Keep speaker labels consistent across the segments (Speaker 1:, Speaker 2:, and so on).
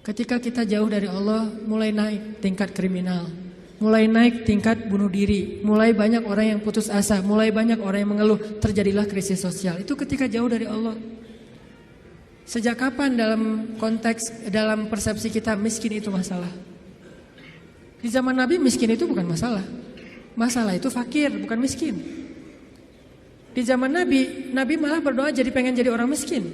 Speaker 1: Ketika kita jauh dari Allah, mulai naik tingkat kriminal, mulai naik tingkat bunuh diri, mulai banyak orang yang putus asa, mulai banyak orang yang mengeluh, terjadilah krisis sosial. Itu ketika jauh dari Allah. Sejak kapan dalam persepsi kita miskin itu masalah? Di zaman Nabi miskin itu bukan masalah. Masalah itu fakir, bukan miskin. Di zaman Nabi malah berdoa pengen jadi orang miskin.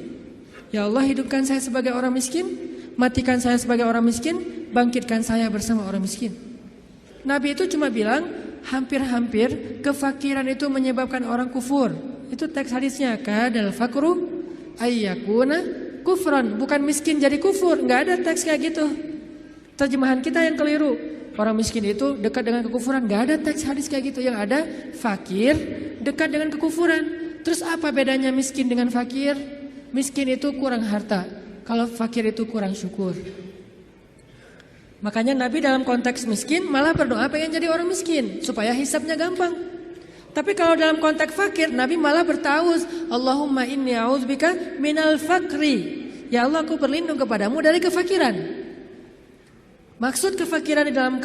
Speaker 1: Ya Allah, hidupkan saya sebagai orang miskin, matikan saya sebagai orang miskin, bangkitkan saya bersama orang miskin. Nabi itu cuma bilang hampir-hampir kefakiran itu menyebabkan orang kufur. Itu teks hadisnya, kadal fakru ayyakuna kufran, bukan miskin jadi kufur. Nggak ada teks kayak gitu. Terjemahan kita yang keliru. Orang miskin itu dekat dengan kekufuran. Nggak ada teks hadis kayak gitu. Yang ada fakir dekat dengan kekufuran. Terus apa bedanya miskin dengan fakir? Miskin itu kurang harta, kalau fakir itu kurang syukur. Makanya Nabi dalam konteks miskin malah berdoa pengen jadi orang miskin supaya hisabnya gampang. Tapi kalau dalam konteks fakir, Nabi malah bertauz, Allahumma inni a'udzubika minal fakri. Ya Allah, aku berlindung kepadamu dari kefakiran. Maksud kefakiran di dalam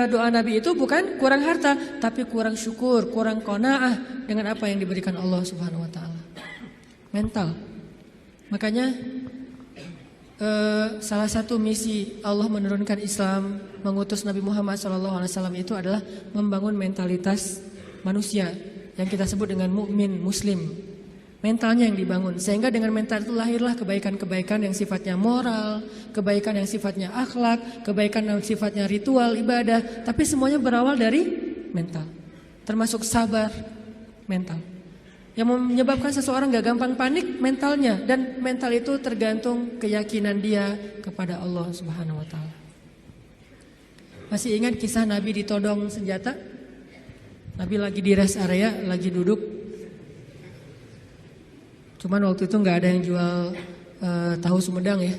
Speaker 1: doa Nabi itu bukan kurang harta, tapi kurang syukur, kurang qanaah dengan apa yang diberikan Allah Subhanahu wa taala. Mental. Makanya salah satu misi Allah menurunkan Islam, mengutus Nabi Muhammad SAW itu adalah membangun mentalitas manusia yang kita sebut dengan mukmin muslim. Mentalnya yang dibangun, sehingga dengan mental itu lahirlah kebaikan-kebaikan yang sifatnya moral, kebaikan yang sifatnya akhlak, kebaikan yang sifatnya ritual, ibadah. Tapi semuanya berawal dari mental, termasuk sabar, mental. Yang menyebabkan seseorang gak gampang panik, mentalnya. Dan mental itu tergantung keyakinan dia kepada Allah Subhanahu wa ta'ala. Masih ingat kisah Nabi ditodong senjata? Nabi lagi di rest area, lagi duduk. Cuman waktu itu gak ada yang jual tahu Sumedang ya.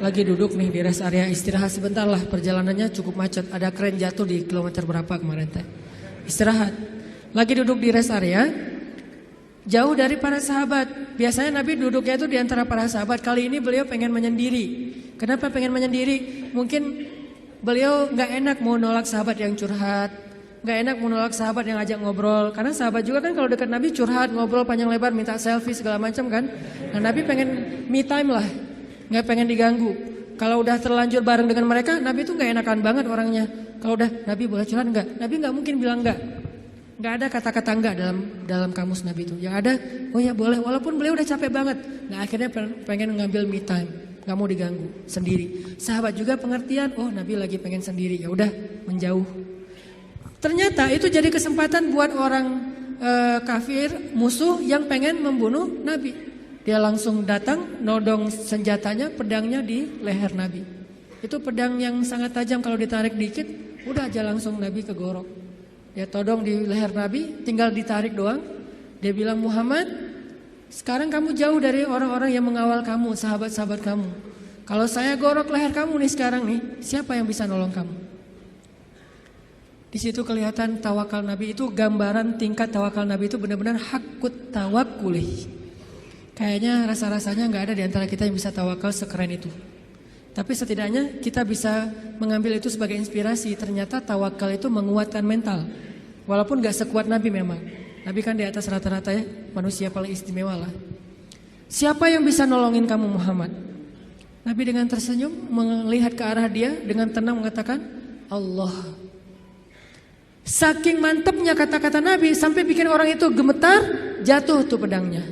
Speaker 1: Lagi duduk nih di rest area, istirahat sebentar lah. Perjalanannya cukup macet, ada kren jatuh di kilometer berapa kemarin teh. Istirahat. Lagi duduk di rest area, jauh dari para sahabat. Biasanya Nabi duduknya itu di antara para sahabat. Kali ini beliau pengen menyendiri. Kenapa pengen menyendiri? Mungkin beliau gak enak mau nolak sahabat yang curhat, gak enak mau nolak sahabat yang ajak ngobrol. Karena sahabat juga kan kalau dekat Nabi curhat, ngobrol panjang lebar, minta selfie segala macam kan. Nah Nabi pengen me time lah, gak pengen diganggu. Kalau udah terlanjur bareng dengan mereka, Nabi itu gak enakan banget orangnya. Kalau udah Nabi boleh curhat enggak? Nabi gak mungkin bilang enggak. Gak ada kata-kata enggak dalam kamus Nabi itu. Yang ada, oh ya boleh, walaupun beliau udah capek banget. Nah akhirnya pengen ngambil me time, gak mau diganggu, sendiri. Sahabat juga pengertian, oh Nabi lagi pengen sendiri, ya udah menjauh. Ternyata itu jadi kesempatan buat orang kafir, musuh yang pengen membunuh Nabi. Dia langsung datang, nodong senjatanya, pedangnya di leher Nabi. Itu pedang yang sangat tajam, kalau ditarik dikit, udah aja langsung Nabi kegorok. Dia todong di leher Nabi, tinggal ditarik doang. Dia bilang, Muhammad, sekarang kamu jauh dari orang-orang yang mengawal kamu, sahabat-sahabat kamu. Kalau saya gorok leher kamu nih sekarang nih, siapa yang bisa nolong kamu? Di situ kelihatan tawakal Nabi itu, gambaran tingkat tawakal Nabi itu benar-benar hakut tawakulih. Kayaknya rasa-rasanya gak ada di antara kita yang bisa tawakal sekeren itu. Tapi setidaknya kita bisa mengambil itu sebagai inspirasi. Ternyata tawakal itu menguatkan mental. Walaupun gak sekuat Nabi memang. Nabi kan di atas rata-rata ya, manusia paling istimewa lah. Siapa yang bisa nolongin kamu Muhammad? Nabi dengan tersenyum melihat ke arah dia, dengan tenang mengatakan, Allah. Saking mantapnya kata-kata Nabi sampai bikin orang itu gemetar, jatuh tuh pedangnya.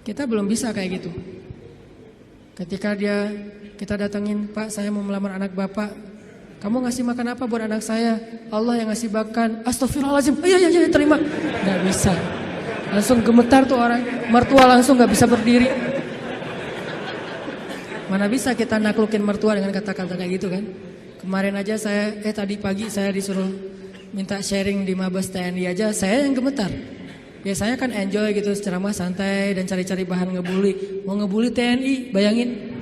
Speaker 1: Kita belum bisa kayak gitu. Ketika kita datangin, Pak saya mau melamar anak Bapak, kamu ngasih makan apa buat anak saya? Allah yang ngasih makan. Astagfirullahaladzim, iya terima. Gak bisa, langsung gemetar tuh orang. Mertua langsung gak bisa berdiri. Mana bisa kita naklukin mertua dengan kata-kata kayak gitu kan. Kemarin aja tadi pagi saya disuruh minta sharing di Mabes TNI aja, saya yang gemetar. Biasanya kan enjoy gitu, ceramah santai dan cari-cari bahan ngebully. Mau ngebully TNI, bayangin.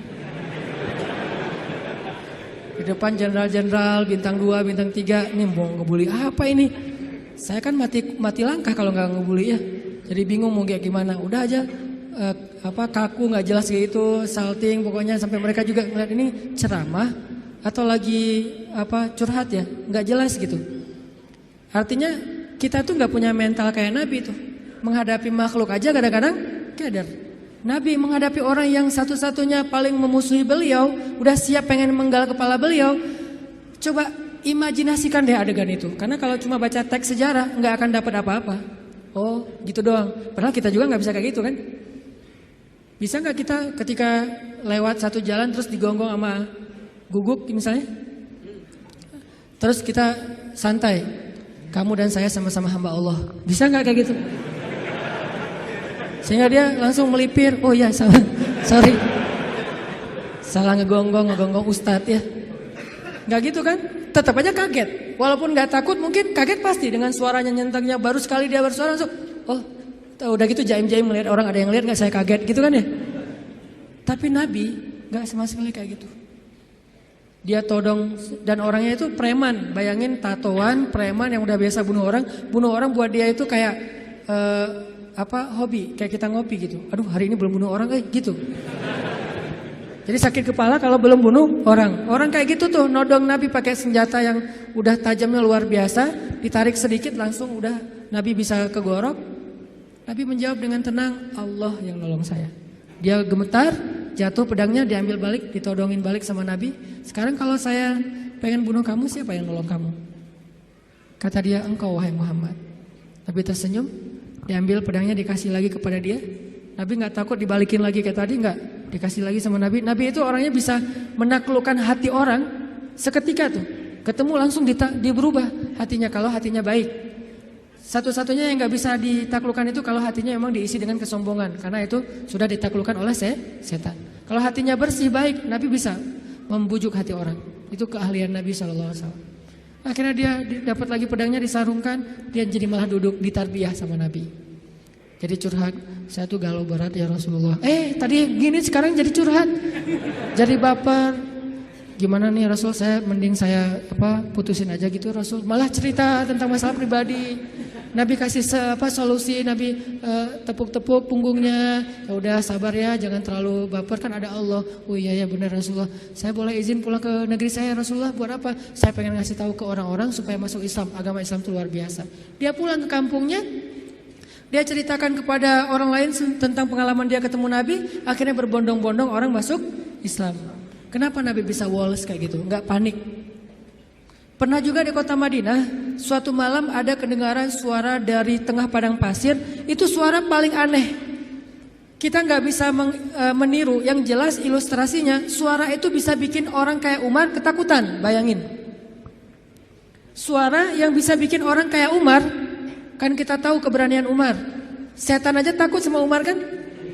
Speaker 1: Di depan jenderal-jenderal, bintang 2, bintang 3, ini mau ngebully apa ini? Saya kan mati langkah kalau nggak ngebully ya. Jadi bingung mau kayak gimana. Udah aja kaku nggak jelas gitu, salting pokoknya sampai mereka juga ngeliat ini ceramah atau lagi curhat ya, nggak jelas gitu. Artinya kita tuh nggak punya mental kayak Nabi tuh, menghadapi makhluk aja kadang-kadang keder. Nabi menghadapi orang yang satu-satunya paling memusuhi beliau, udah siap pengen menggal kepala beliau. Coba imajinasikan deh adegan itu, karena kalau cuma baca teks sejarah nggak akan dapat apa-apa. Oh gitu doang, padahal kita juga nggak bisa kayak gitu kan. Bisa nggak kita ketika lewat satu jalan terus digonggong sama guguk misalnya, terus kita santai, kamu dan saya sama-sama hamba Allah, bisa nggak kayak gitu? Sehingga dia langsung melipir, oh ya salah, sorry, salah ngegonggong ustadz ya, nggak gitu kan? Tetap aja kaget, walaupun nggak takut mungkin kaget pasti dengan suaranya nyentangnya, baru sekali dia bersuara langsung, oh udah gitu jaim-jaim melihat orang ada yang lihat nggak saya kaget gitu kan ya. Tapi Nabi nggak sama sekali kayak gitu. Dia todong dan orangnya itu preman, bayangin tatoan preman yang udah biasa bunuh orang buat dia itu kayak hobi, kayak kita ngopi gitu. Aduh hari ini belum bunuh orang gitu. Jadi sakit kepala kalau belum bunuh orang. Orang kayak gitu tuh nodong Nabi pakai senjata yang udah tajamnya luar biasa, ditarik sedikit langsung udah Nabi bisa kegorok. Nabi menjawab dengan tenang, Allah yang nolong saya. Dia gemetar, jatuh pedangnya diambil balik, ditodongin balik sama Nabi. Sekarang kalau saya pengen bunuh kamu, siapa yang nolong kamu? Kata dia, engkau wahai Muhammad. Nabi tersenyum, diambil pedangnya dikasih lagi kepada dia. Nabi gak takut dibalikin lagi kayak tadi, gak. Dikasih lagi sama Nabi. Nabi itu orangnya bisa menaklukkan hati orang seketika tuh. Ketemu langsung berubah hatinya kalau hatinya baik. Satu-satunya yang gak bisa ditaklukkan itu kalau hatinya memang diisi dengan kesombongan. Karena itu sudah ditaklukkan oleh setan. Kalau hatinya bersih, baik, Nabi bisa membujuk hati orang. Itu keahlian Nabi SAW. Akhirnya dia dapat lagi pedangnya disarungkan. Dia jadi malah duduk ditarbiyah sama Nabi. Jadi curhat, saya tuh galau berat ya Rasulullah. Tadi gini sekarang jadi curhat. Jadi baper. Gimana nih Rasul, mending saya putusin aja gitu Rasul. Malah cerita tentang masalah pribadi. Nabi kasih solusi, Nabi tepuk-tepuk punggungnya. Ya udah sabar ya, jangan terlalu baper, kan ada Allah. Oh iya ya benar Rasulullah. Saya boleh izin pulang ke negeri saya Rasulullah, buat apa? Saya pengen ngasih tahu ke orang-orang supaya masuk Islam. Agama Islam itu luar biasa. Dia pulang ke kampungnya. Dia ceritakan kepada orang lain tentang pengalaman dia ketemu Nabi. Akhirnya berbondong-bondong orang masuk Islam. Kenapa Nabi bisa woles kayak gitu? Enggak panik. Pernah juga di kota Madinah, suatu malam ada kedengaran suara dari tengah padang pasir. Itu suara paling aneh. Kita nggak bisa meniru, yang jelas ilustrasinya suara itu bisa bikin orang kayak Umar ketakutan, bayangin. Suara yang bisa bikin orang kayak Umar, kan kita tahu keberanian Umar. Setan aja takut sama Umar kan?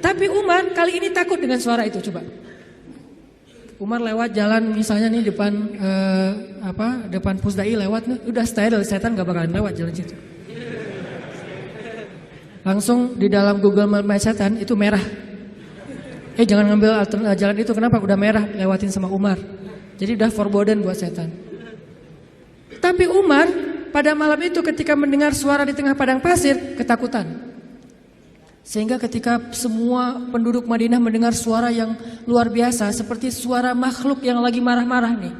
Speaker 1: Tapi Umar kali ini takut dengan suara itu, coba. Umar lewat jalan misalnya nih depan Pusdai lewat nih, udah steril, setan gak bakalan lewat jalan situ. Langsung di dalam Google Map setan itu merah. Jangan ngambil jalan itu, kenapa? Udah merah, lewatin sama Umar. Jadi udah forbidden buat setan. Tapi Umar pada malam itu ketika mendengar suara di tengah padang pasir, ketakutan. Sehingga ketika semua penduduk Madinah mendengar suara yang luar biasa, seperti suara makhluk yang lagi marah-marah nih.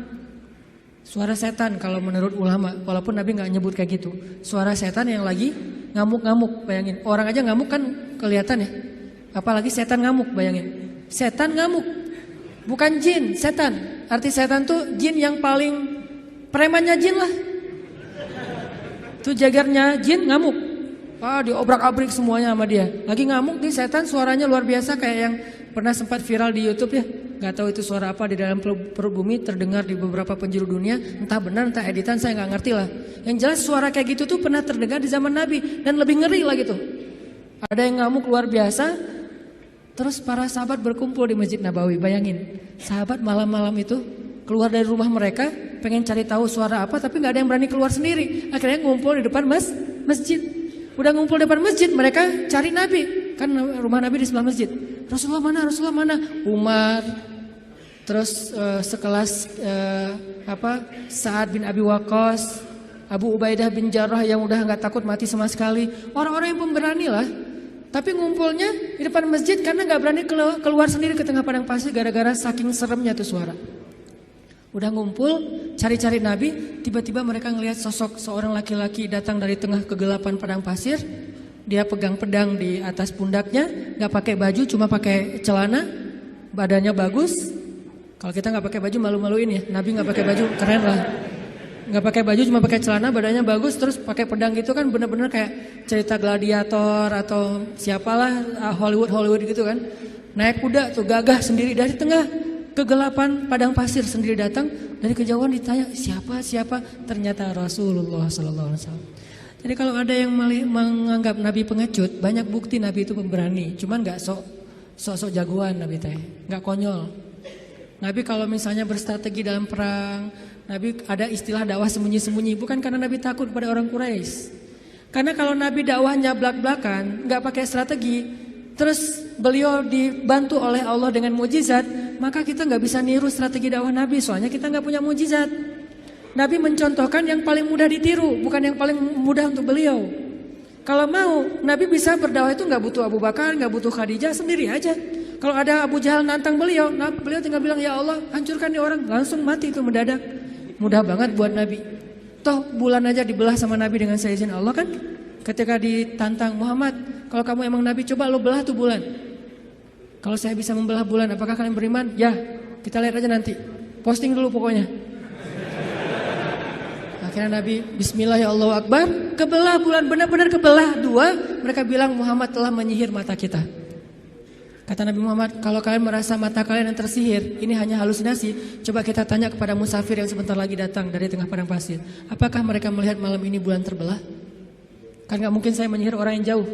Speaker 1: Suara setan kalau menurut ulama, walaupun Nabi gak nyebut kayak gitu. Suara setan yang lagi ngamuk-ngamuk, bayangin. Orang aja ngamuk kan kelihatan ya. Apalagi setan ngamuk, bayangin. Setan ngamuk, bukan jin, setan. Arti setan tuh jin yang paling premannya jin lah. Tuh jagarnya jin ngamuk. Diobrak-abrik semuanya sama dia. Lagi ngamuk nih setan, suaranya luar biasa kayak yang pernah sempat viral di YouTube ya. Gak tahu itu suara apa di dalam perut bumi, terdengar di beberapa penjuru dunia. Entah benar, entah editan, saya gak ngerti lah. Yang jelas suara kayak gitu tuh pernah terdengar di zaman Nabi. Dan lebih ngeri lagi tuh. Ada yang ngamuk luar biasa. Terus para sahabat berkumpul di Masjid Nabawi. Bayangin, sahabat malam-malam itu keluar dari rumah mereka, pengen cari tahu suara apa, tapi gak ada yang berani keluar sendiri. Akhirnya ngumpul di depan masjid. Udah ngumpul depan masjid, mereka cari Nabi. Kan rumah Nabi di sebelah masjid. Rasulullah mana? Rasulullah mana? Umar. Terus sekelas Sa'ad bin Abi Waqqas, Abu Ubaidah bin Jarrah yang udah gak takut mati sama sekali. Orang-orang yang pemberani lah. Tapi ngumpulnya di depan masjid karena gak berani keluar sendiri ke tengah padang pasir gara-gara saking seremnya tuh suara. Udah ngumpul, cari-cari Nabi, tiba-tiba mereka ngelihat sosok seorang laki-laki datang dari tengah kegelapan padang pasir. Dia pegang pedang di atas pundaknya, gak pakai baju, cuma pakai celana, badannya bagus. Kalau kita gak pakai baju malu-maluin ya, Nabi gak pakai baju, keren lah. Gak pakai baju, cuma pakai celana, badannya bagus, terus pakai pedang gitu kan bener-bener kayak cerita gladiator atau siapalah Hollywood gitu kan. Naik kuda tuh gagah sendiri dari tengah kegelapan padang pasir sendiri datang, dari kejauhan ditanya siapa, ternyata Rasulullah SAW. Jadi kalau ada yang menganggap Nabi pengecut, banyak bukti Nabi itu pemberani, cuman nggak sok jagoan Nabi teh, nggak konyol. Nabi kalau misalnya berstrategi dalam perang, Nabi ada istilah dakwah sembunyi-sembunyi, bukan karena Nabi takut pada orang Quraisy. Karena kalau Nabi dakwahnya belak-belakan, nggak pakai strategi, terus beliau dibantu oleh Allah dengan mujizat, maka kita nggak bisa niru strategi dakwah Nabi, soalnya kita nggak punya mujizat. Nabi mencontohkan yang paling mudah ditiru, bukan yang paling mudah untuk beliau. Kalau mau, Nabi bisa berdakwah itu nggak butuh Abu Bakar, nggak butuh Khadijah, sendiri aja. Kalau ada Abu Jahal nantang beliau, beliau tinggal bilang ya Allah hancurkan nih orang, langsung mati itu mendadak. Mudah banget buat Nabi. Toh bulan aja dibelah sama Nabi dengan seizin Allah kan? Ketika ditantang Muhammad, kalau kamu emang Nabi coba lo belah tuh bulan. Kalau saya bisa membelah bulan, apakah kalian beriman? Ya, kita lihat aja nanti. Posting dulu pokoknya. Akhirnya Nabi Bismillah ya Allahu Akbar, kebelah bulan, benar-benar kebelah dua. Mereka bilang Muhammad telah menyihir mata kita. Kata Nabi Muhammad, kalau kalian merasa mata kalian yang tersihir, ini hanya halusinasi. Coba kita tanya kepada musafir yang sebentar lagi datang dari tengah padang pasir. Apakah mereka melihat malam ini bulan terbelah? Kan gak mungkin saya menyihir orang yang jauh.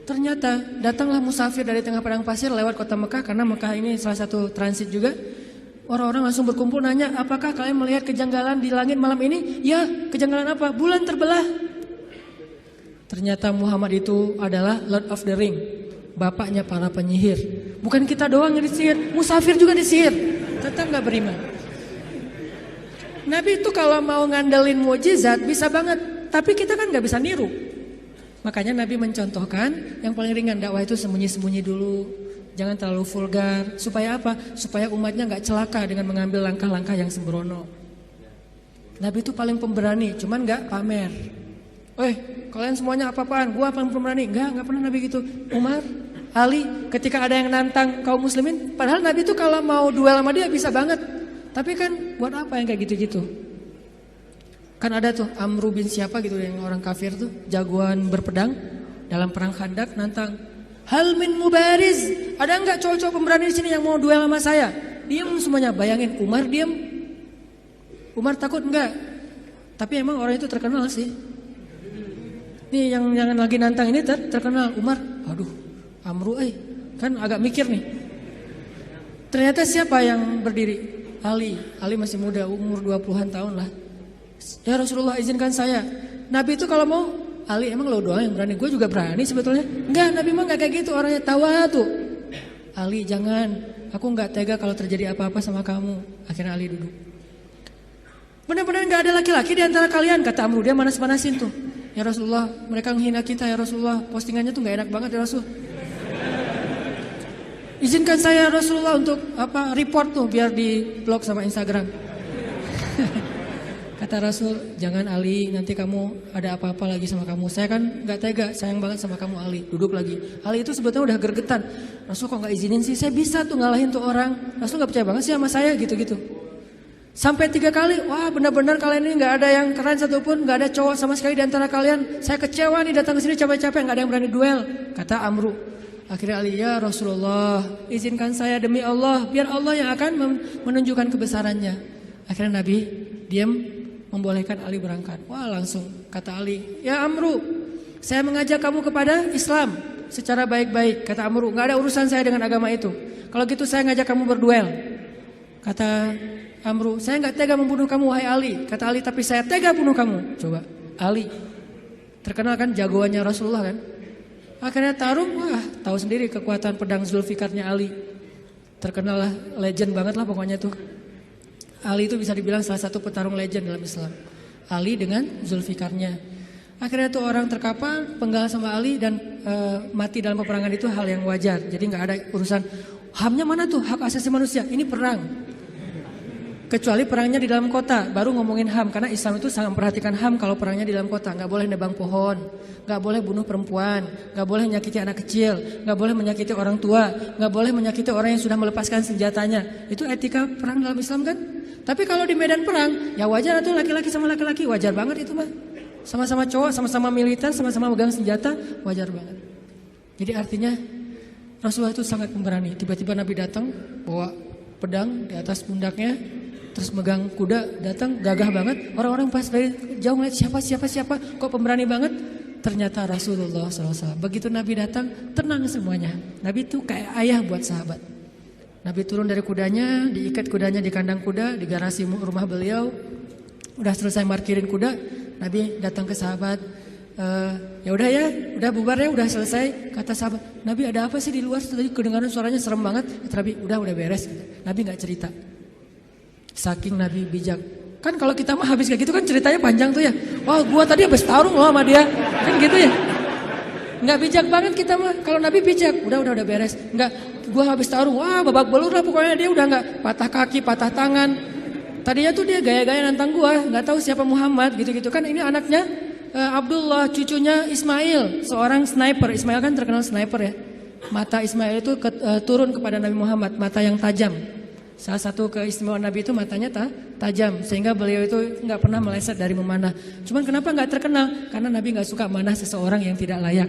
Speaker 1: Ternyata datanglah musafir dari tengah padang pasir lewat kota Mekah, karena Mekah ini salah satu transit juga. Orang-orang langsung berkumpul nanya, apakah kalian melihat kejanggalan di langit malam ini? Ya, kejanggalan apa? Bulan terbelah. Ternyata Muhammad itu adalah Lord of the Ring, bapaknya para penyihir. Bukan kita doang yang disihir, musafir juga disihir. Tetap gak beriman. Nabi itu kalau mau ngandelin mujizat bisa banget, tapi kita kan gak bisa niru. Makanya Nabi mencontohkan yang paling ringan, dakwah itu sembunyi-sembunyi dulu. Jangan terlalu vulgar. Supaya apa? Supaya umatnya gak celaka dengan mengambil langkah-langkah yang sembrono. Nabi itu paling pemberani, cuman gak pamer. Kalian semuanya apa-apaan? Gua paling pemberani. Gak pernah Nabi gitu. Umar, Ali, ketika ada yang nantang kaum muslimin, padahal Nabi itu kalau mau duel sama dia bisa banget. Tapi kan buat apa yang kayak gitu-gitu? Kan ada tuh Amru bin siapa gitu yang orang kafir tuh, jagoan berpedang dalam perang Khandak, nantang. Hal min mubariz, ada enggak cowok-cowok pemberani di sini yang mau duel sama saya? Diam semuanya, bayangin Umar diam. Umar takut enggak? Tapi emang orang itu terkenal sih. Nih yang lagi nantang ini terkenal Umar. Aduh, Amru kan agak mikir nih. Ternyata siapa yang berdiri? Ali masih muda, umur 20-an tahun lah. Ya Rasulullah izinkan saya. Nabi itu kalau mau, Ali emang lo doang yang berani, gue juga berani sebetulnya. Enggak, Nabi mah gak kayak gitu, orangnya tawadu. Ali jangan, aku gak tega kalau terjadi apa-apa sama kamu. Akhirnya Ali duduk. Benar-benar gak ada laki-laki di antara kalian, kata Amru, dia manas-manasin tuh. Ya Rasulullah, mereka menghina kita ya Rasulullah, postingannya tuh gak enak banget ya Rasul. Izinkan saya Rasulullah untuk report tuh biar di blog sama Instagram. Kata Rasul, jangan Ali, nanti kamu ada apa-apa lagi sama kamu. Saya kan gak tega, sayang banget sama kamu Ali. Duduk lagi. Ali itu sebetulnya udah gergetan. Rasul kok gak izinin sih, saya bisa tuh ngalahin tuh orang. Rasul gak percaya banget sih sama saya gitu-gitu. Sampai 3 kali, wah benar-benar kalian ini gak ada yang keren satupun, gak ada cowok sama sekali di antara kalian. Saya kecewa nih datang ke sini capek-capek, gak ada yang berani duel. Kata Amru. Akhirnya Ali, ya Rasulullah, izinkan saya demi Allah, biar Allah yang akan menunjukkan kebesarannya. Akhirnya Nabi diam, membolehkan Ali berangkat. Wah langsung kata Ali, ya Amru, saya mengajak kamu kepada Islam secara baik-baik. Kata Amru, gak ada urusan saya dengan agama itu. Kalau gitu saya ngajak kamu berduel. Kata Amru, saya gak tega membunuh kamu wahai Ali. Kata Ali, tapi saya tega bunuh kamu. Coba, Ali terkenal kan jagoannya Rasulullah kan. Akhirnya tarung, wah tahu sendiri kekuatan pedang Zulfikarnya Ali. Terkenal lah, legend banget lah pokoknya tuh. Ali itu bisa dibilang salah satu petarung legend dalam Islam. Ali dengan Zulfikarnya. Akhirnya tuh orang terkapar, penggal sama Ali dan mati dalam peperangan itu hal yang wajar. Jadi nggak ada urusan HAM-nya mana tuh, hak asasi manusia. Ini perang. Kecuali perangnya di dalam kota, baru ngomongin HAM. Karena Islam itu sangat memperhatikan HAM kalau perangnya di dalam kota. Nggak boleh nebang pohon, nggak boleh bunuh perempuan, nggak boleh menyakiti anak kecil, nggak boleh menyakiti orang tua, nggak boleh menyakiti orang yang sudah melepaskan senjatanya. Itu etika perang dalam Islam kan? Tapi kalau di medan perang, ya wajar tuh laki-laki sama laki-laki, wajar banget itu mah. Sama-sama cowok, sama-sama militer, sama-sama megang senjata, wajar banget. Jadi artinya Rasulullah itu sangat pemberani. Tiba-tiba Nabi datang bawa pedang di atas pundaknya, terus megang kuda, datang gagah banget. Orang-orang pas dari jauh ngeliat siapa, kok pemberani banget. Ternyata Rasulullah SAW. Begitu Nabi datang, tenang semuanya. Nabi itu kayak ayah buat sahabat. Nabi turun dari kudanya, diikat kudanya di kandang kuda, di garasi rumah beliau. Udah selesai markirin kuda, Nabi datang ke sahabat, ya udah ya, udah bubar ya, udah selesai. Kata sahabat, Nabi ada apa sih di luar? Tadi kedengaran suaranya serem banget. Kata Nabi, udah beres. Nabi nggak cerita. Saking Nabi bijak. Kan kalau kita mah habis kayak gitu kan ceritanya panjang tuh ya. Wah, gua tadi habis tarung loh sama dia. Kan gitu ya. Nggak bijak banget kita mah. Kalau Nabi bijak, udah beres. Nggak, gua habis tarung, wah babak belur lah pokoknya. Dia udah nggak patah kaki, patah tangan. Tadinya tuh dia gaya-gaya nantang gua, nggak tahu siapa Muhammad gitu-gitu kan. Ini anaknya Abdullah, cucunya Ismail, seorang sniper. Ismail kan terkenal sniper ya. Mata Ismail itu turun kepada Nabi Muhammad, mata yang tajam. Salah satu keistimewaan Nabi itu matanya tajam, sehingga beliau itu nggak pernah meleset dari memanah. Cuman kenapa nggak terkenal? Karena Nabi nggak suka manah seseorang yang tidak layak.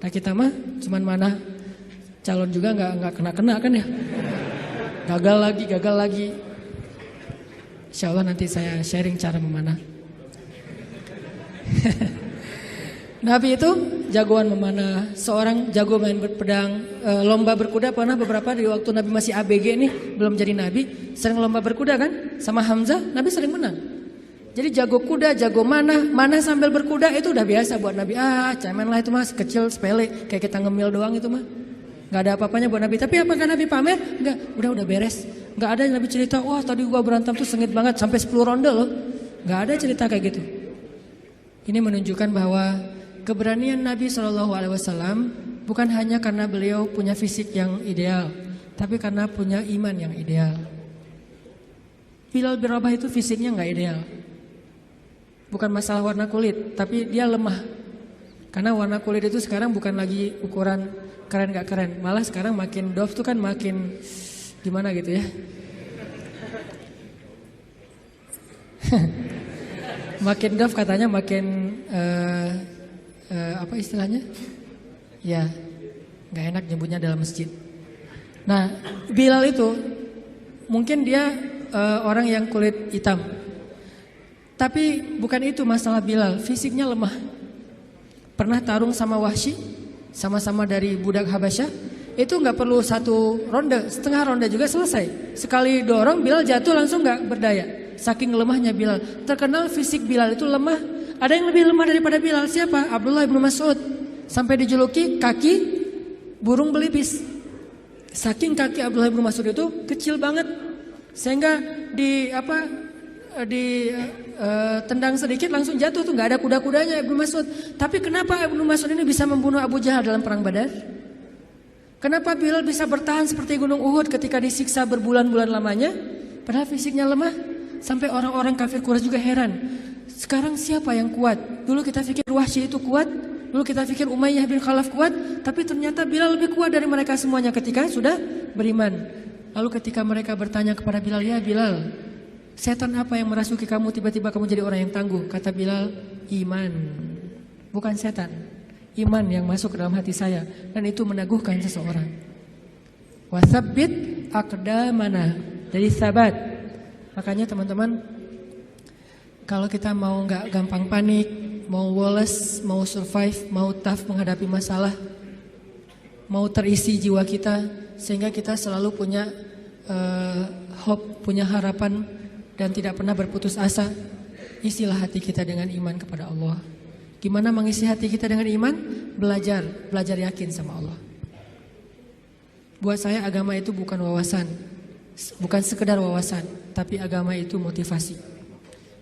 Speaker 1: Nah kita mah cuman manah calon juga nggak kena kan ya. Gagal lagi. Insya Allah nanti saya sharing cara memanah. Nabi itu jagoan memanah, seorang jago main pedang, lomba berkuda pernah beberapa di waktu Nabi masih ABG nih, belum jadi Nabi, sering lomba berkuda kan, sama Hamzah, Nabi sering menang. Jadi jago kuda, jago manah sambil berkuda itu udah biasa buat Nabi. Cemen lah itu mas, kecil, sepele, kayak kita ngemil doang itu mah. Gak ada apa-apanya buat Nabi. Tapi apakah Nabi pamer? Enggak, udah beres. Gak ada Nabi cerita, wah tadi gua berantem tuh sengit banget sampai 10 ronde loh. Gak ada cerita kayak gitu. Ini menunjukkan bahwa keberanian Nabi SAW bukan hanya karena beliau punya fisik yang ideal, tapi karena punya iman yang ideal. Bilal bin Rabah itu fisiknya gak ideal. Bukan masalah warna kulit, tapi dia lemah. Karena warna kulit itu sekarang bukan lagi ukuran keren gak keren. Malah sekarang makin dof tuh kan makin gimana gitu ya. Makin dof katanya makin apa istilahnya? Ya gak enak nyebutnya dalam masjid. Nah Bilal itu mungkin dia orang yang kulit hitam. Tapi bukan itu masalah Bilal, fisiknya lemah. Pernah tarung sama Wahsy, sama-sama dari budak Habasyah, itu nggak perlu satu ronde, setengah ronde juga selesai. Sekali dorong Bilal jatuh langsung nggak berdaya. Saking lemahnya Bilal. Terkenal fisik Bilal itu lemah. Ada yang lebih lemah daripada Bilal, siapa? Abdullah bin Mas'ud. Sampai dijuluki kaki burung belibis. Saking kaki Abdullah bin Mas'ud itu kecil banget, sehingga tendang sedikit langsung jatuh tuh, nggak ada kuda-kudanya Ibnu Mas'ud. Tapi kenapa Ibnu Mas'ud ini bisa membunuh Abu Jahal dalam perang Badar? Kenapa Bilal bisa bertahan seperti gunung Uhud ketika disiksa berbulan-bulan lamanya? Padahal fisiknya lemah, sampai orang-orang kafir Quraisy juga heran. Sekarang siapa yang kuat? Dulu kita pikir Wahsy itu kuat, dulu kita pikir Umayyah bin Khalaf kuat, tapi ternyata Bilal lebih kuat dari mereka semuanya ketika sudah beriman. Lalu ketika mereka bertanya kepada Bilal, ya Bilal, setan apa yang merasuki kamu tiba-tiba kamu jadi orang yang tangguh? Kata Bilal, iman. Bukan setan. Iman yang masuk ke dalam hati saya. Dan itu meneguhkan seseorang. Watsabbit aqdamana. Jadi sabat. Makanya teman-teman, kalau kita mau gak gampang panik, mau woles, mau survive, mau tough menghadapi masalah, mau terisi jiwa kita, sehingga kita selalu punya hope, punya harapan, dan tidak pernah berputus asa. Isilah hati kita dengan iman kepada Allah. Gimana mengisi hati kita dengan iman? Belajar yakin sama Allah. Buat saya agama itu bukan wawasan, bukan sekedar wawasan, tapi agama itu motivasi.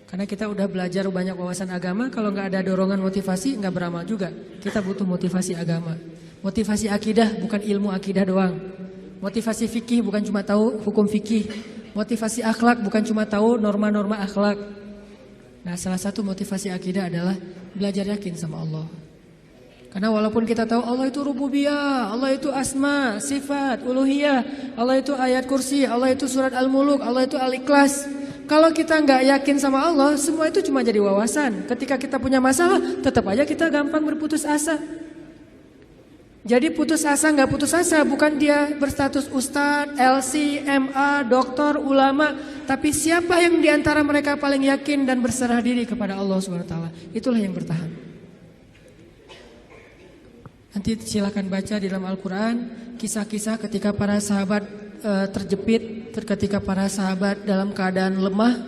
Speaker 1: Karena kita udah belajar banyak wawasan agama, kalau nggak ada dorongan motivasi nggak beramal juga. Kita butuh motivasi agama. Motivasi akidah bukan ilmu akidah doang. Motivasi fikih bukan cuma tahu hukum fikih. Motivasi akhlak bukan cuma tahu norma-norma akhlak. Nah, salah satu motivasi akidah adalah belajar yakin sama Allah. Karena walaupun kita tahu Allah itu rububiyah, Allah itu asma, sifat, uluhiyah, Allah itu ayat kursi, Allah itu surat Al-Muluk, Allah itu Al-Ikhlas. Kalau kita nggak yakin sama Allah, semua itu cuma jadi wawasan. Ketika kita punya masalah, tetap aja kita gampang berputus asa. Jadi putus asa nggak putus asa, bukan dia berstatus ustadz, LC, MA, doktor, ulama, tapi siapa yang diantara mereka paling yakin dan berserah diri kepada Allah SWT, itulah yang bertahan. Nanti silakan baca di dalam Al-Quran kisah-kisah ketika para sahabat terjepit, ketika para sahabat dalam keadaan lemah,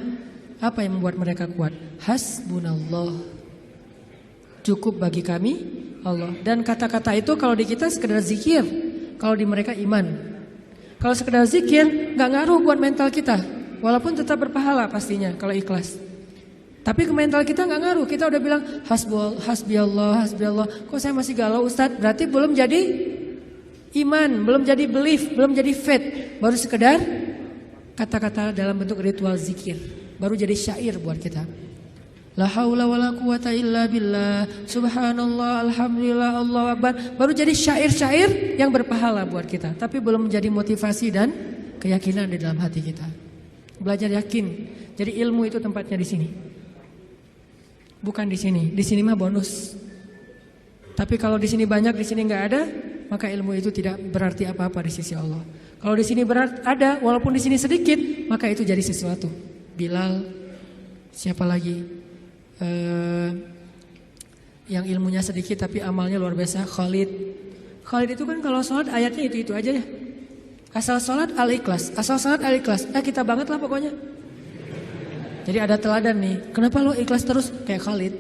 Speaker 1: apa yang membuat mereka kuat? Hasbunallah, cukup bagi kami Allah. Dan kata-kata itu kalau di kita sekedar zikir, kalau di mereka iman. Kalau sekedar zikir nggak ngaruh buat mental kita, walaupun tetap berpahala pastinya kalau ikhlas. Tapi ke mental kita nggak ngaruh. Kita udah bilang hasbiallah, hasbiallah. Kok saya masih galau Ustadz? Berarti belum jadi iman, belum jadi belief, belum jadi faith. Baru sekedar kata-kata dalam bentuk ritual zikir. Baru jadi syair buat kita. La haula wala quwata illa billah, subhanallah, alhamdulillah, Allahu akbar. Baru jadi syair-syair yang berpahala buat kita. Tapi belum menjadi motivasi dan keyakinan di dalam hati kita. Belajar yakin. Jadi ilmu itu tempatnya di sini. Bukan di sini. Di sini mah bonus. Tapi kalau di sini banyak, di sini nggak ada, maka ilmu itu tidak berarti apa-apa di sisi Allah. Kalau di sini ada, walaupun di sini sedikit, maka itu jadi sesuatu. Bilal, siapa lagi? Yang ilmunya sedikit tapi amalnya luar biasa. Khalid itu kan kalau sholat ayatnya itu aja ya. Asal sholat Al-Ikhlas, asal sholat Al-Ikhlas. Kita banget lah pokoknya. Jadi ada teladan nih. Kenapa lo ikhlas terus kayak Khalid?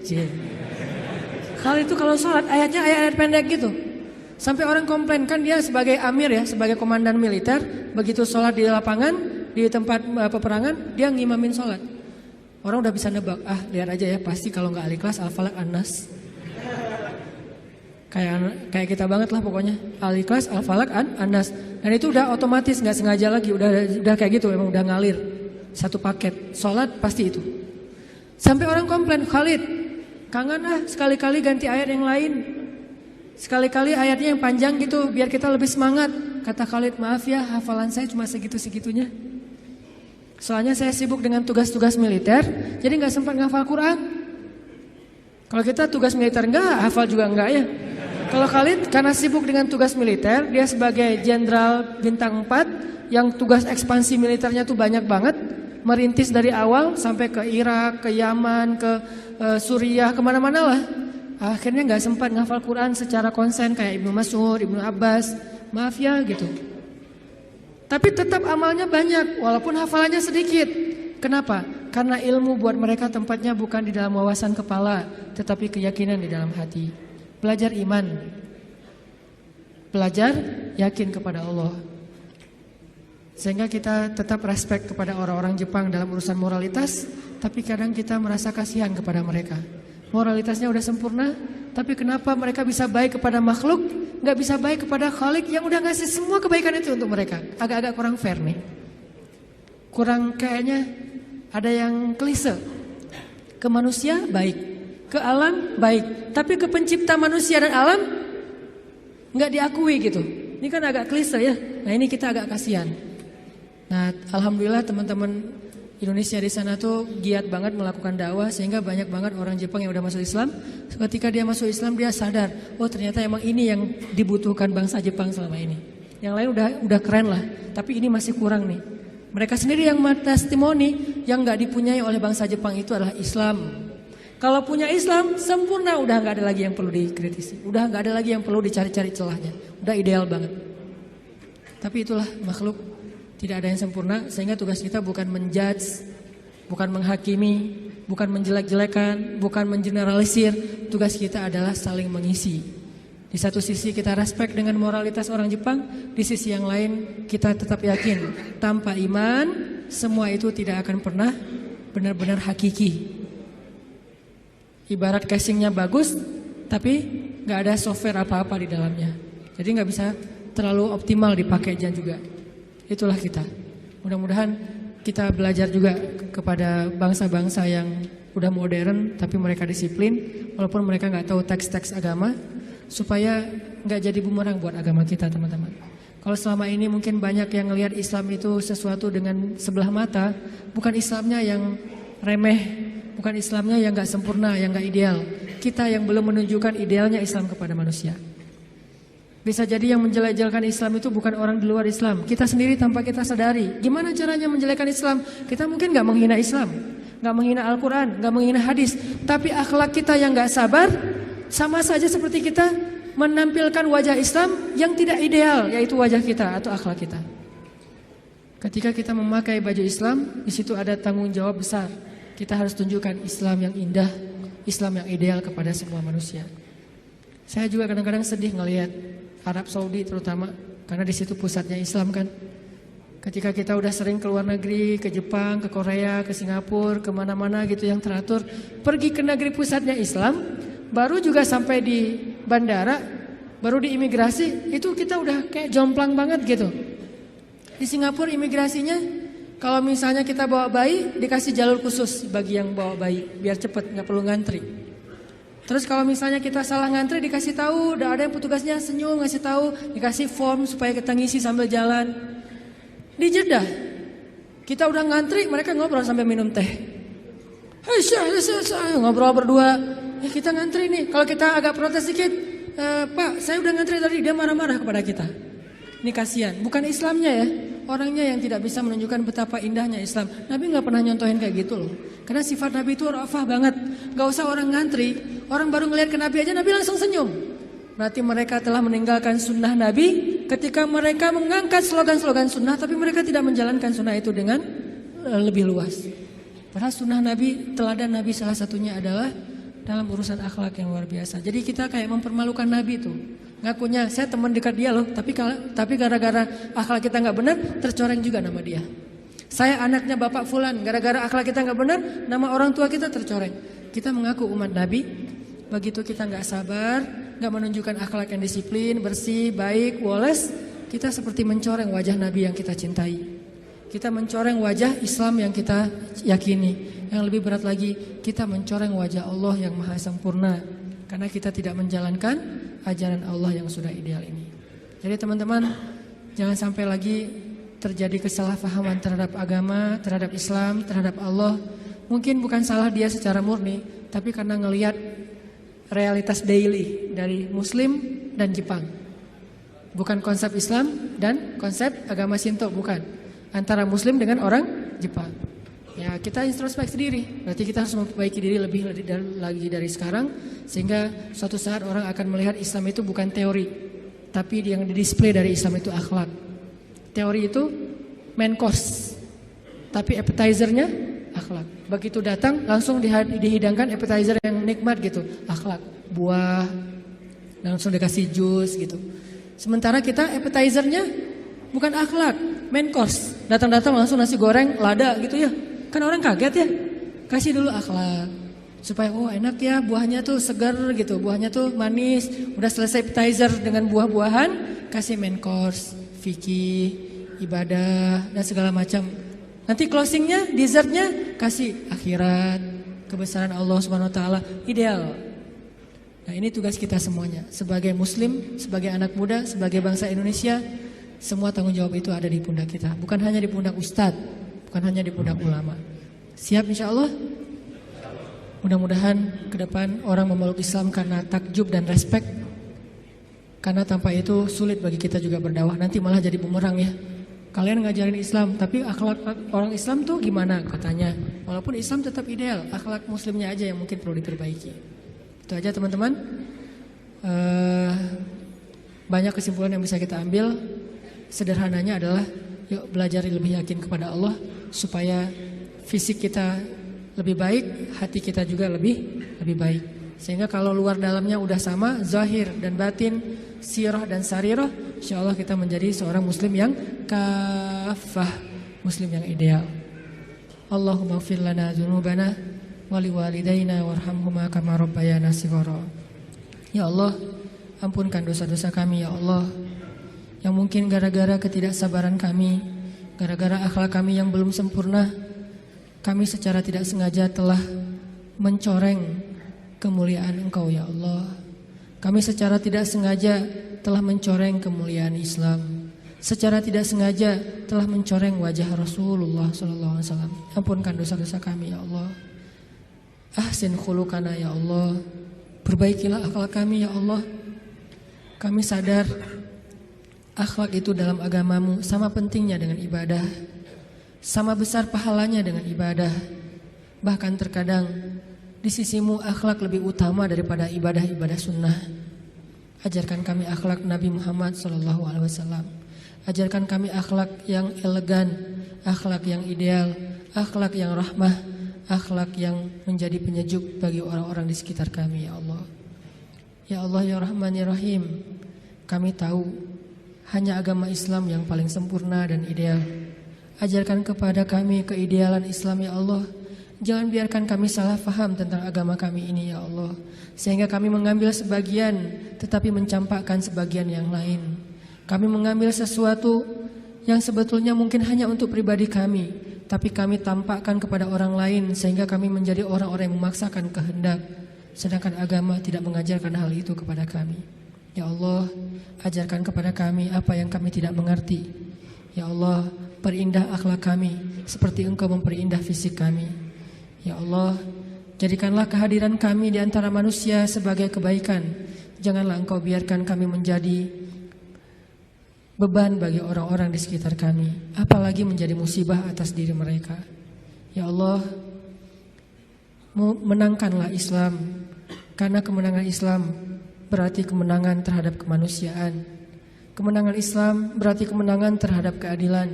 Speaker 1: Khalid itu kalau sholat ayatnya ayat pendek gitu. Sampai orang komplain, kan dia sebagai amir ya, sebagai komandan militer, begitu sholat di lapangan, di tempat peperangan, dia ngimamin sholat. Orang udah bisa nebak, lihat aja ya, pasti kalau nggak Al-Ikhlas, Al-Falaq, An-Nas. Kayak kita banget lah pokoknya, Al-Ikhlas, Al-Falaq, An-Nas. Dan itu udah otomatis, nggak sengaja lagi, udah kayak gitu, emang udah ngalir. Satu paket, sholat pasti itu. Sampai orang komplain, Khalid, kangen sekali-kali ganti ayat yang lain. Sekali-kali ayatnya yang panjang gitu biar kita lebih semangat. Kata Khalid, maaf ya hafalan saya cuma segitu-segitunya. Soalnya saya sibuk dengan tugas-tugas militer, jadi gak sempat ngafal Quran. Kalau kita tugas militer enggak, hafal juga enggak ya. Kalau Khalid karena sibuk dengan tugas militer, dia sebagai jenderal bintang 4 yang tugas ekspansi militernya tuh banyak banget. Merintis dari awal sampai ke Irak, ke Yaman, ke Suriah, kemana-mana lah. Akhirnya gak sempat ngafal Quran secara konsen kayak Ibnu Mas'ud, Ibnu Abbas. Maaf ya gitu. Tapi tetap amalnya banyak walaupun hafalannya sedikit. Kenapa? Karena ilmu buat mereka tempatnya bukan di dalam wawasan kepala, tetapi keyakinan di dalam hati. Belajar iman. Belajar yakin kepada Allah. Sehingga kita tetap respect kepada orang-orang Jepang dalam urusan moralitas, tapi kadang kita merasa kasihan kepada mereka. Moralitasnya udah sempurna, tapi kenapa mereka bisa baik kepada makhluk, gak bisa baik kepada Khalik yang udah ngasih semua kebaikan itu untuk mereka? Agak-agak kurang fair nih. Kurang kayaknya ada yang klise. Ke manusia baik, ke alam baik, tapi ke pencipta manusia dan alam gak diakui gitu. Ini kan agak klise ya. Nah ini kita agak kasihan. Nah alhamdulillah teman-teman Indonesia di sana tuh giat banget melakukan dakwah sehingga banyak banget orang Jepang yang udah masuk Islam. Ketika dia masuk Islam dia sadar, oh ternyata emang ini yang dibutuhkan bangsa Jepang selama ini. Yang lain udah keren lah, tapi ini masih kurang nih. Mereka sendiri yang testimoni yang nggak dipunyai oleh bangsa Jepang itu adalah Islam. Kalau punya Islam sempurna, udah nggak ada lagi yang perlu dikritisi, udah nggak ada lagi yang perlu dicari-cari celahnya, udah ideal banget. Tapi itulah makhluk. Tidak ada yang sempurna, sehingga tugas kita bukan menjudge, bukan menghakimi, bukan menjelek-jelekan, bukan mengeneralisir. Tugas kita adalah saling mengisi. Di satu sisi kita respect dengan moralitas orang Jepang, di sisi yang lain kita tetap yakin tanpa iman semua itu tidak akan pernah benar-benar hakiki. Ibarat casingnya bagus, tapi nggak ada software apa-apa di dalamnya. Jadi nggak bisa terlalu optimal dipakainya juga. Itulah kita. Mudah-mudahan kita belajar juga kepada bangsa-bangsa yang udah modern, tapi mereka disiplin, walaupun mereka nggak tahu teks-teks agama, supaya nggak jadi bumerang buat agama kita, teman-teman. Kalau selama ini mungkin banyak yang ngelihat Islam itu sesuatu dengan sebelah mata, bukan Islamnya yang remeh. Bukan Islamnya yang gak sempurna, yang gak ideal. Kita yang belum menunjukkan idealnya Islam kepada manusia. Bisa jadi yang menjelek-jelekan Islam itu bukan orang di luar Islam. Kita sendiri tanpa kita sadari. Gimana caranya menjelekkan Islam? Kita mungkin gak menghina Islam, gak menghina Al-Quran, gak menghina hadis. Tapi akhlak kita yang gak sabar, sama saja seperti kita menampilkan wajah Islam yang tidak ideal, yaitu wajah kita atau akhlak kita. Ketika kita memakai baju Islam, di situ ada tanggung jawab besar. Kita harus tunjukkan Islam yang indah, Islam yang ideal kepada semua manusia. Saya juga kadang-kadang sedih ngelihat Arab Saudi terutama, karena di situ pusatnya Islam kan. Ketika kita udah sering ke luar negeri, ke Jepang, ke Korea, ke Singapura, kemana-mana gitu yang teratur, pergi ke negeri pusatnya Islam, baru juga sampai di bandara, baru di imigrasi, itu kita udah kayak jomplang banget gitu. Di Singapura imigrasinya, kalau misalnya kita bawa bayi, dikasih jalur khusus bagi yang bawa bayi, biar cepet, nggak perlu ngantri. Terus kalau misalnya kita salah ngantri, dikasih tahu, udah ada yang petugasnya senyum ngasih tahu, dikasih form supaya kita ngisi sambil jalan. Di Jeddah, kita udah ngantri, mereka ngobrol sampai minum teh. Hei, ngobrol berdua. Ya kita ngantri nih. Kalau kita agak protes sedikit, Pak, saya udah ngantri tadi, dia marah-marah kepada kita. Ini kasihan, bukan Islamnya ya. Orangnya yang tidak bisa menunjukkan betapa indahnya Islam. Nabi gak pernah nyontohin kayak gitu loh. Karena sifat Nabi itu rafah banget. Gak usah orang ngantri, orang baru ngelihat ke Nabi aja, Nabi langsung senyum. Berarti mereka telah meninggalkan sunnah Nabi ketika mereka mengangkat slogan-slogan sunnah, tapi mereka tidak menjalankan sunnah itu dengan lebih luas. Padahal sunnah Nabi, teladan Nabi salah satunya adalah dalam urusan akhlak yang luar biasa. Jadi kita kayak mempermalukan Nabi tuh. Ngakunya saya teman dekat dia loh, tapi gara-gara akhlak kita nggak benar, tercoreng juga nama dia. Saya anaknya Bapak Fulan, gara-gara akhlak kita nggak benar, nama orang tua kita tercoreng. Kita mengaku umat Nabi, begitu kita nggak sabar, nggak menunjukkan akhlak yang disiplin, bersih, baik, woles, kita seperti mencoreng wajah Nabi yang kita cintai. Kita mencoreng wajah Islam yang kita yakini. Yang lebih berat lagi, kita mencoreng wajah Allah yang maha sempurna, karena kita tidak menjalankan ajaran Allah yang sudah ideal ini. Jadi teman-teman, jangan sampai lagi terjadi kesalahpahaman terhadap agama, terhadap Islam, terhadap Allah. Mungkin bukan salah dia secara murni, tapi karena ngelihat realitas daily dari Muslim dan Jepang. Bukan konsep Islam dan konsep agama Shinto, bukan. Antara Muslim dengan orang Jepang. Ya kita introspeksi diri, berarti kita harus memperbaiki diri lebih lagi dari sekarang, sehingga suatu saat orang akan melihat Islam itu bukan teori, tapi yang didisplay dari Islam itu akhlak. Teori itu main course, tapi appetizernya akhlak. Begitu datang langsung dihidangkan appetizer yang nikmat gitu, akhlak, buah, langsung dikasih jus gitu. Sementara kita appetizernya bukan akhlak, main course, datang-datang langsung nasi goreng, lada gitu ya. Kan orang kaget ya, kasih dulu akhlak supaya oh enak ya, buahnya tuh segar gitu, buahnya tuh manis. Udah selesai appetizer dengan buah-buahan, kasih main course, fikih, ibadah dan segala macam. Nanti closingnya, dessertnya kasih akhirat, kebesaran Allah Subhanahu Wa Taala, ideal. Nah ini tugas kita semuanya sebagai Muslim, sebagai anak muda, sebagai bangsa Indonesia. Semua tanggung jawab itu ada di pundak kita, bukan hanya di pundak ustadz. Bukan hanya di pundak ulama. Siap insya Allah? Mudah-mudahan ke depan orang memeluk Islam karena takjub dan respek. Karena tanpa itu sulit bagi kita juga berdakwah. Nanti malah jadi bumerang ya. Kalian ngajarin Islam, tapi akhlak orang Islam tuh gimana katanya. Walaupun Islam tetap ideal, akhlak muslimnya aja yang mungkin perlu diperbaiki. Itu aja teman-teman. Banyak kesimpulan yang bisa kita ambil. Sederhananya adalah yuk belajar lebih yakin kepada Allah, supaya fisik kita lebih baik, hati kita juga lebih baik. Sehingga kalau luar dalamnya udah sama, zahir dan batin, sirah dan sarirah, insyaallah kita menjadi seorang muslim yang kafah, muslim yang ideal. Allahumma ighfir lana dzunubana wa liwalidayna warhamhuma kama rabbayana shighara. Ya Allah, ampunkan dosa-dosa kami ya Allah, yang mungkin gara-gara ketidaksabaran kami, gara-gara akhlak kami yang belum sempurna, kami secara tidak sengaja telah mencoreng kemuliaan Engkau ya Allah. Kami secara tidak sengaja telah mencoreng kemuliaan Islam, secara tidak sengaja telah mencoreng wajah Rasulullah SAW. Ampunkan dosa-dosa kami ya Allah. Ahsin khuluqana ya Allah, perbaikilah akhlak kami ya Allah. Kami sadar akhlak itu dalam agamamu sama pentingnya dengan ibadah, sama besar pahalanya dengan ibadah. Bahkan terkadang di sisimu akhlak lebih utama daripada ibadah-ibadah sunnah. Ajarkan kami akhlak Nabi Muhammad SAW. Ajarkan kami akhlak yang elegan, akhlak yang ideal, akhlak yang rahmah, akhlak yang menjadi penyejuk bagi orang-orang di sekitar kami ya Allah. Ya Allah ya Rahman ya Rahim, kami tahu hanya agama Islam yang paling sempurna dan ideal. Ajarkan kepada kami keidealan Islam ya Allah. Jangan biarkan kami salah faham tentang agama kami ini ya Allah, sehingga kami mengambil sebagian tetapi mencampakkan sebagian yang lain. Kami mengambil sesuatu yang sebetulnya mungkin hanya untuk pribadi kami, tapi kami tampakkan kepada orang lain sehingga kami menjadi orang-orang yang memaksakan kehendak, sedangkan agama tidak mengajarkan hal itu kepada kami. Ya Allah, ajarkan kepada kami apa yang kami tidak mengerti. Ya Allah, perindah akhlak kami seperti Engkau memperindah fisik kami. Ya Allah, jadikanlah kehadiran kami di antara manusia sebagai kebaikan. Janganlah Engkau biarkan kami menjadi beban bagi orang-orang di sekitar kami, apalagi menjadi musibah atas diri mereka. Ya Allah, menangkanlah Islam, karena kemenangan Islam berarti kemenangan terhadap kemanusiaan. Kemenangan Islam berarti kemenangan terhadap keadilan.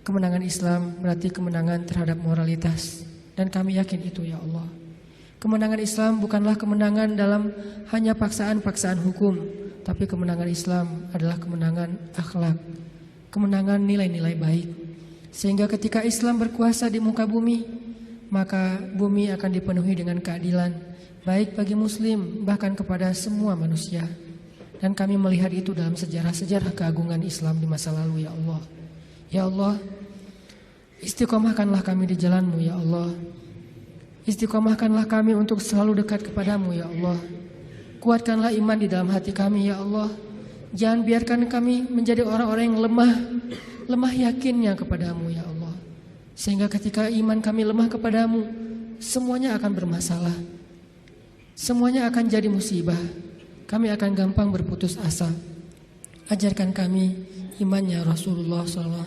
Speaker 1: Kemenangan Islam berarti kemenangan terhadap moralitas. Dan kami yakin itu ya Allah. Kemenangan Islam bukanlah kemenangan dalam hanya paksaan-paksaan hukum, tapi kemenangan Islam adalah kemenangan akhlak, kemenangan nilai-nilai baik. Sehingga ketika Islam berkuasa di muka bumi, maka bumi akan dipenuhi dengan keadilan, baik bagi muslim bahkan kepada semua manusia. Dan kami melihat itu dalam sejarah-sejarah keagungan Islam di masa lalu ya Allah. Ya Allah, istiqomahkanlah kami di jalan-Mu ya Allah. Istiqomahkanlah kami untuk selalu dekat kepadamu ya Allah. Kuatkanlah iman di dalam hati kami ya Allah. Jangan biarkan kami menjadi orang-orang yang lemah yakinnya kepadamu ya Allah. Sehingga ketika iman kami lemah kepadamu, semuanya akan bermasalah, semuanya akan jadi musibah. Kami akan gampang berputus asa. Ajarkan kami imannya Rasulullah SAW.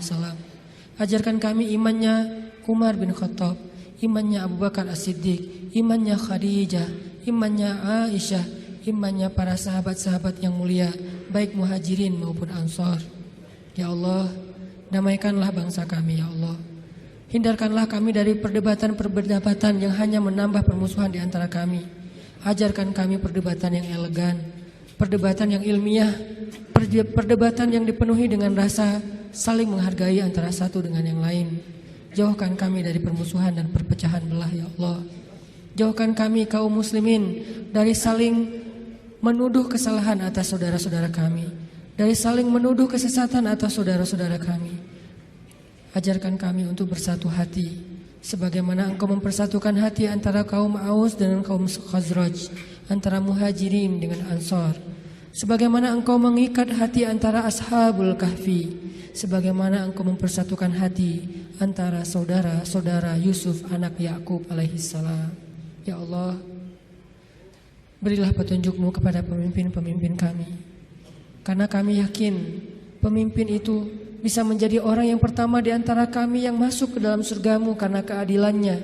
Speaker 1: Ajarkan kami imannya Umar bin Khattab, imannya Abu Bakar As-Siddiq, imannya Khadijah, imannya Aisyah, imannya para sahabat-sahabat yang mulia, baik muhajirin maupun ansar. Ya Allah, damaikanlah bangsa kami ya Allah. Hindarkanlah kami dari perdebatan-perdebatan yang hanya menambah permusuhan di antara kami. Ajarkan kami perdebatan yang elegan, perdebatan yang ilmiah, perdebatan yang dipenuhi dengan rasa saling menghargai antara satu dengan yang lain. Jauhkan kami dari permusuhan dan perpecahan belah ya Allah. Jauhkan kami kaum muslimin dari saling menuduh kesalahan atas saudara-saudara kami, dari saling menuduh kesesatan atas saudara-saudara kami. Ajarkan kami untuk bersatu hati, sebagaimana Engkau mempersatukan hati antara kaum Aus dengan kaum Khazraj, antara muhajirin dengan ansar. Sebagaimana Engkau mengikat hati antara Ashabul Kahfi, sebagaimana Engkau mempersatukan hati antara saudara-saudara Yusuf anak Yakub alaihissalam. Ya Allah, berilah petunjuk-Mu kepada pemimpin-pemimpin kami, karena kami yakin pemimpin itu bisa menjadi orang yang pertama di antara kami yang masuk ke dalam surga-Mu karena keadilannya,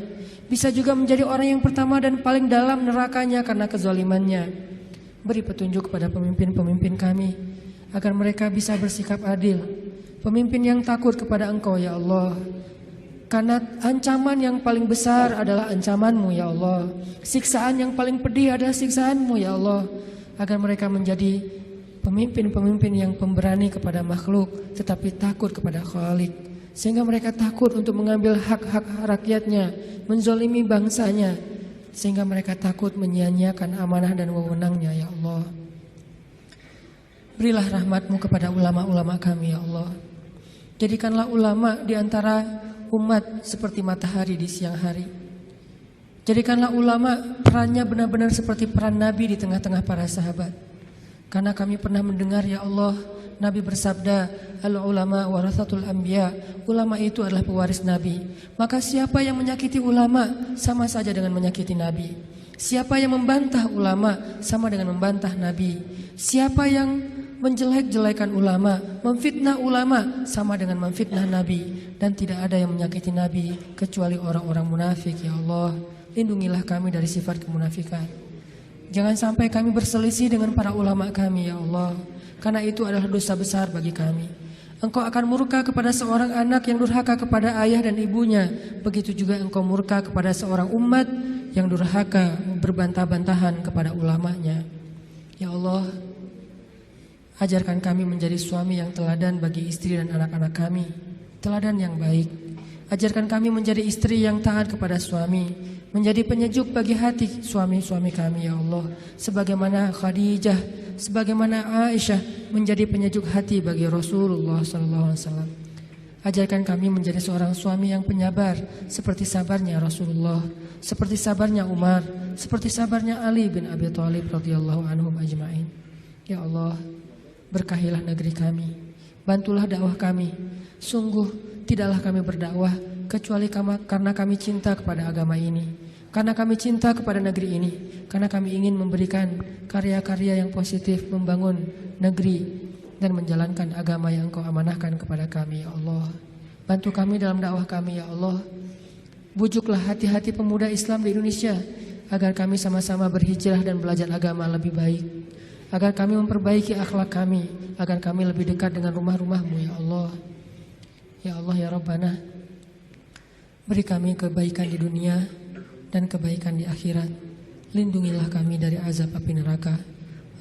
Speaker 1: bisa juga menjadi orang yang pertama dan paling dalam nerakanya karena kezalimannya. Beri petunjuk kepada pemimpin-pemimpin kami agar mereka bisa bersikap adil, pemimpin yang takut kepada Engkau ya Allah. Karena ancaman yang paling besar adalah ancaman-Mu ya Allah, siksaan yang paling pedih adalah siksaan-Mu ya Allah. Agar mereka menjadi pemimpin-pemimpin yang pemberani kepada makhluk tetapi takut kepada Khalik, sehingga mereka takut untuk mengambil hak-hak rakyatnya, menzolimi bangsanya, sehingga mereka takut menyia-nyiakan amanah dan wewenangnya ya Allah. Berilah rahmat-Mu kepada ulama-ulama kami ya Allah. Jadikanlah ulama di antara umat seperti matahari di siang hari. Jadikanlah ulama perannya benar-benar seperti peran Nabi di tengah-tengah para sahabat. Karena kami pernah mendengar ya Allah, Nabi bersabda, al-ulama warathatul anbiya, ulama itu adalah pewaris Nabi. Maka siapa yang menyakiti ulama sama saja dengan menyakiti Nabi. Siapa yang membantah ulama sama dengan membantah Nabi. Siapa yang menjelek-jelekan ulama, memfitnah ulama sama dengan memfitnah Nabi. Dan tidak ada yang menyakiti Nabi kecuali orang-orang munafik ya Allah. Lindungilah kami dari sifat kemunafikan. Jangan sampai kami berselisih dengan para ulama kami ya Allah, karena itu adalah dosa besar bagi kami. Engkau akan murka kepada seorang anak yang durhaka kepada ayah dan ibunya. Begitu juga Engkau murka kepada seorang umat yang durhaka berbantah-bantahan kepada ulamanya. Ya Allah, ajarkan kami menjadi suami yang teladan bagi istri dan anak-anak kami, teladan yang baik. Ajarkan kami menjadi istri yang taat kepada suami, menjadi penyejuk bagi hati suami-suami kami ya Allah. Sebagaimana Khadijah, sebagaimana Aisyah menjadi penyejuk hati bagi Rasulullah SAW. Ajarkan kami menjadi seorang suami yang penyabar, seperti sabarnya Rasulullah, seperti sabarnya Umar, seperti sabarnya Ali bin Abi Thalib radhiyallahu anhum ajma'in. Ya Allah, berkahilah negeri kami, bantulah dakwah kami. Sungguh tidaklah kami berdakwah kecuali karena kami cinta kepada agama ini, karena kami cinta kepada negeri ini, karena kami ingin memberikan karya-karya yang positif, membangun negeri dan menjalankan agama yang Engkau amanahkan kepada kami ya Allah. Bantu kami dalam dakwah kami ya Allah. Bujuklah hati-hati pemuda Islam di Indonesia agar kami sama-sama berhijrah dan belajar agama lebih baik, agar kami memperbaiki akhlak kami, agar kami lebih dekat dengan rumah-rumah-Mu ya Allah. Ya Allah ya Rabbana, beri kami kebaikan di dunia dan kebaikan di akhirat. Lindungilah kami dari azab api neraka.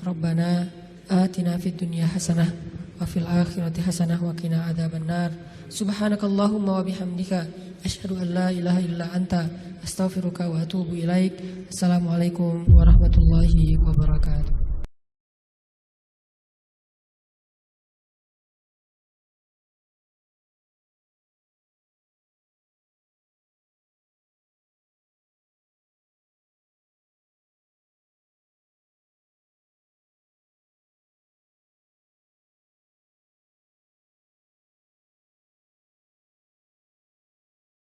Speaker 1: Rabbana atina fid dunya hasanah wa fil akhirati hasanah wa qina adzabannar. Subhanakallahumma wa bihamdika asyhadu an la ilaha illa anta astaghfiruka wa atubu ilaik. Assalamualaikum warahmatullahi wabarakatuh.